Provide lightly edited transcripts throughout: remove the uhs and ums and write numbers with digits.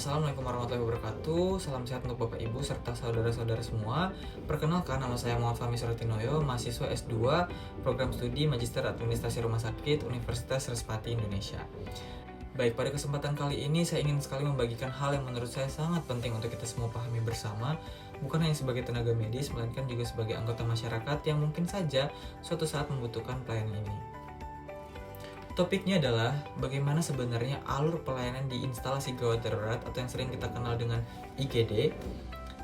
Assalamualaikum warahmatullahi wabarakatuh. Salam sehat untuk Bapak Ibu serta saudara-saudara semua. Perkenalkan, nama saya Muhammad Fahmi Suratinoyo, mahasiswa S2 Program Studi Magister Administrasi Rumah Sakit Universitas Respati Indonesia. Baik, pada kesempatan kali ini saya ingin sekali membagikan hal yang menurut saya sangat penting untuk kita semua pahami bersama, bukan hanya sebagai tenaga medis, melainkan juga sebagai anggota masyarakat yang mungkin saja suatu saat membutuhkan pelayanan ini. Topiknya adalah bagaimana sebenarnya alur pelayanan di instalasi gawat darurat atau yang sering kita kenal dengan IGD,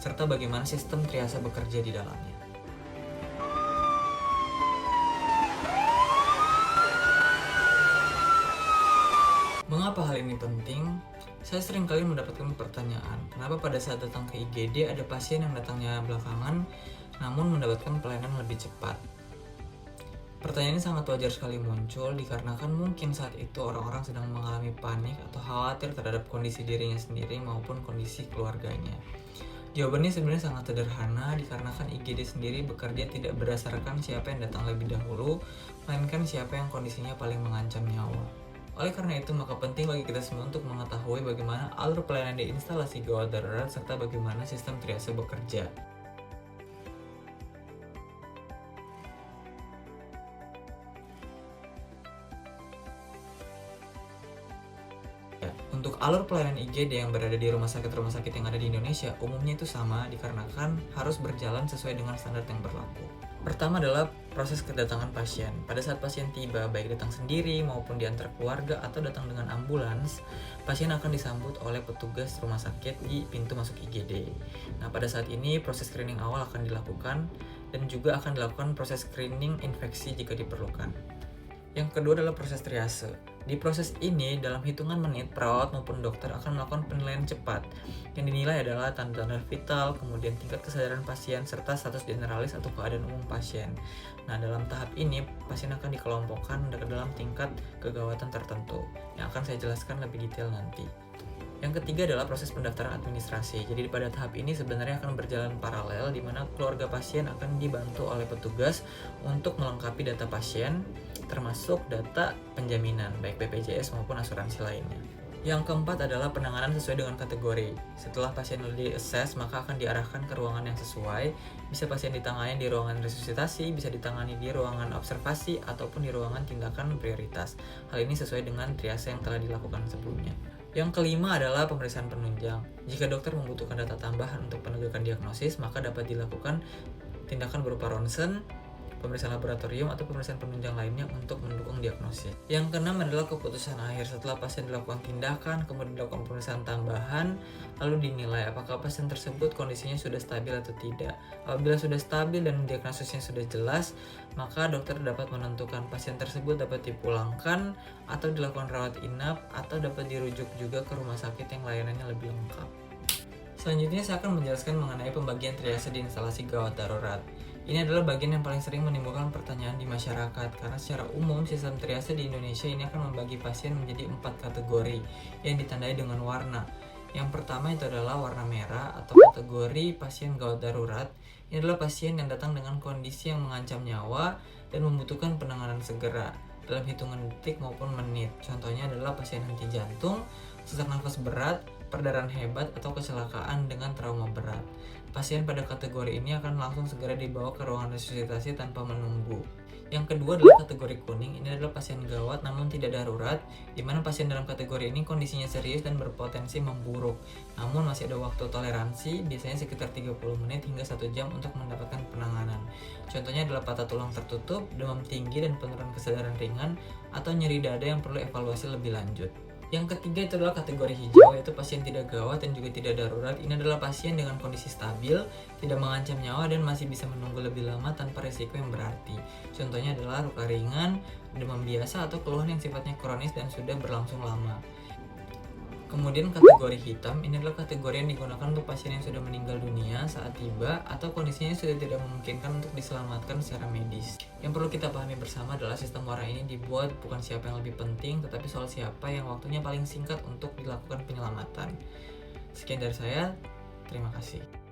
serta bagaimana sistem triase bekerja di dalamnya. Mengapa hal ini penting? Saya sering kali mendapatkan pertanyaan, kenapa pada saat datang ke IGD ada pasien yang datangnya belakangan, namun mendapatkan pelayanan lebih cepat? Pertanyaan ini sangat wajar sekali muncul dikarenakan mungkin saat itu orang-orang sedang mengalami panik atau khawatir terhadap kondisi dirinya sendiri maupun kondisi keluarganya. Jawabannya sebenarnya sangat sederhana dikarenakan IGD sendiri bekerja tidak berdasarkan siapa yang datang lebih dahulu, melainkan siapa yang kondisinya paling mengancam nyawa. Oleh karena itu, maka penting bagi kita semua untuk mengetahui bagaimana alur pelayanan di instalasi gawat darurat serta bagaimana sistem triase bekerja. Untuk alur pelayanan IGD yang berada di rumah sakit yang ada di Indonesia, umumnya itu sama dikarenakan harus berjalan sesuai dengan standar yang berlaku. Pertama adalah proses kedatangan pasien. Pada saat pasien tiba, baik datang sendiri maupun diantar keluarga atau datang dengan ambulans, pasien akan disambut oleh petugas rumah sakit di pintu masuk IGD. Nah, pada saat ini proses screening awal akan dilakukan dan juga akan dilakukan proses screening infeksi jika diperlukan. Yang kedua adalah proses triase. Di proses ini, dalam hitungan menit, perawat maupun dokter akan melakukan penilaian cepat yang dinilai adalah tanda-tanda vital, kemudian tingkat kesadaran pasien, serta status generalis atau keadaan umum pasien. Nah, dalam tahap ini, pasien akan dikelompokkan ke dalam tingkat kegawatan tertentu yang akan saya jelaskan lebih detail nanti. Yang ketiga adalah proses pendaftaran administrasi. Jadi pada tahap ini sebenarnya akan berjalan paralel di mana keluarga pasien akan dibantu oleh petugas untuk melengkapi data pasien termasuk data penjaminan baik BPJS maupun asuransi lainnya. Yang keempat adalah penanganan sesuai dengan kategori. Setelah pasien di-assess, maka akan diarahkan ke ruangan yang sesuai. Bisa pasien ditangani di ruangan resusitasi, bisa ditangani di ruangan observasi, ataupun di ruangan tindakan prioritas. Hal ini sesuai dengan triase yang telah dilakukan sebelumnya. Yang kelima adalah pemeriksaan penunjang. Jika dokter membutuhkan data tambahan untuk penegakan diagnosis, maka dapat dilakukan tindakan berupa ronsen, pemeriksaan laboratorium, atau pemeriksaan penunjang lainnya untuk mendukung diagnosis. Yang keenam adalah keputusan akhir. Setelah pasien dilakukan tindakan, kemudian dilakukan pemeriksaan tambahan, lalu dinilai apakah pasien tersebut kondisinya sudah stabil atau tidak. Apabila sudah stabil dan diagnosisnya sudah jelas, maka dokter dapat menentukan pasien tersebut dapat dipulangkan atau dilakukan rawat inap atau dapat dirujuk juga ke rumah sakit yang layanannya lebih lengkap. Selanjutnya saya akan menjelaskan mengenai pembagian triase di instalasi gawat darurat. Ini adalah bagian yang paling sering menimbulkan pertanyaan di masyarakat karena secara umum sistem triase di Indonesia ini akan membagi pasien menjadi 4 kategori yang ditandai dengan warna. Yang pertama itu adalah warna merah atau kategori pasien gawat darurat. Ini adalah pasien yang datang dengan kondisi yang mengancam nyawa dan membutuhkan penanganan segera dalam hitungan detik maupun menit. Contohnya adalah pasien henti jantung, sesak nafas berat, perdarahan hebat, atau kecelakaan dengan trauma berat. Pasien pada kategori ini akan langsung segera dibawa ke ruangan resusitasi tanpa menunggu. Yang kedua adalah kategori kuning. Ini adalah pasien gawat namun tidak darurat, di mana pasien dalam kategori ini kondisinya serius dan berpotensi memburuk. Namun masih ada waktu toleransi, biasanya sekitar 30 menit hingga 1 jam untuk mendapatkan penanganan. Contohnya adalah patah tulang tertutup, demam tinggi dan penurunan kesadaran ringan, atau nyeri dada yang perlu evaluasi lebih lanjut. Yang ketiga itu adalah kategori hijau, yaitu pasien tidak gawat dan juga tidak darurat. Ini adalah pasien dengan kondisi stabil, tidak mengancam nyawa dan masih bisa menunggu lebih lama tanpa risiko yang berarti. Contohnya adalah luka ringan, demam biasa, atau keluhan yang sifatnya kronis dan sudah berlangsung lama. Kemudian kategori hitam, ini adalah kategori yang digunakan untuk pasien yang sudah meninggal dunia saat tiba atau kondisinya sudah tidak memungkinkan untuk diselamatkan secara medis. Yang perlu kita pahami bersama adalah sistem warna ini dibuat bukan siapa yang lebih penting, tetapi soal siapa yang waktunya paling singkat untuk dilakukan penyelamatan. Sekian dari saya, terima kasih.